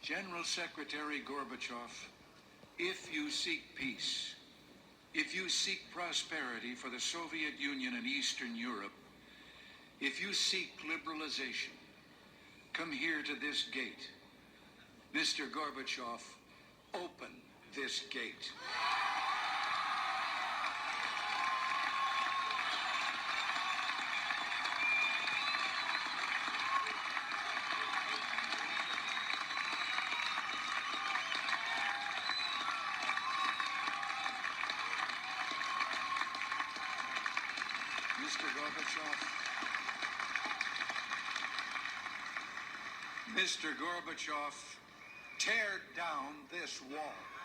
General Secretary Gorbachev, if you seek peace, if you seek prosperity for the Soviet Union and Eastern Europe, if you seek liberalization, come here to this gate. Mr. Gorbachev, open this gate. Mr. Gorbachev, tear down this wall.